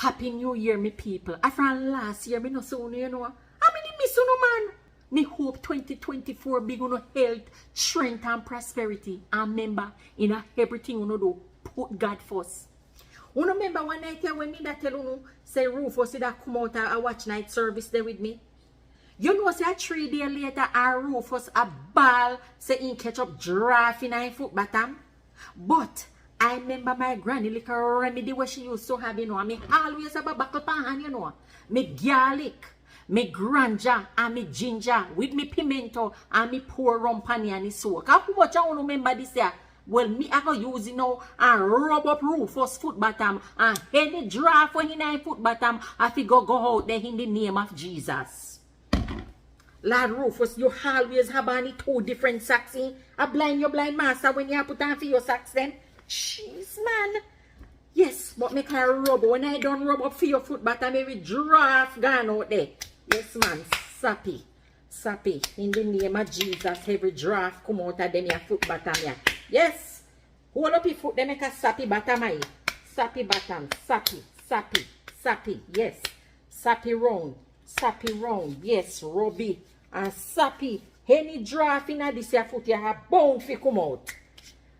Happy New Year, me people. I from last year, me no so you know. I mean, miss you no man. Me hope 2024 big on health, strength and prosperity. And remember, in everything you do, put God first. You remember one night here when me that tell you say Rufus that come out and watch night service there with me? You know, say 3 days later, our Rufus a ball say in catch up draaf in her foot bottom. But I remember my granny like a remedy what she used to have, you know. I mean, always have a buckle pan, you know. Me garlic, me granja, and me ginger with me pimento and me pour rum pan and soak. How much I remember this year? Well, me I go use you know and rub up Rufus foot bottom and any draft when in her foot bottom. I figure go out there in the name of Jesus. Lord Rufus, you always have only 2 different socks in. A blind your blind master when you put on for your socks then. Jeez, man. Yes, but make her rub. When I don't rub up for your foot bottom, maybe draft gone out there. Yes, man. Sappy. Sappy. In the name of Jesus, every draft come out of them your foot bottom. Yeah. Yes. Hold up your foot, they make a sappy bottom. Sappy bottom. Sappy. Sappy. Sappy. Yes. Sappy round. Sappy round. Yes. Rubby. And sappy. Any draft in this your foot, you have bound to come out.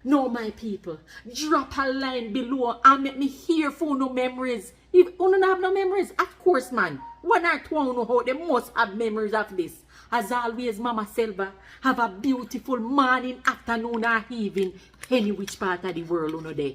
No, my people, drop a line below and make me hear for no memories. If you don't have no memories, of course, man. 1 or 2 know how they must have memories of this. As always, Mama Selva, have a beautiful morning, afternoon, or evening, any which part of the world you know there.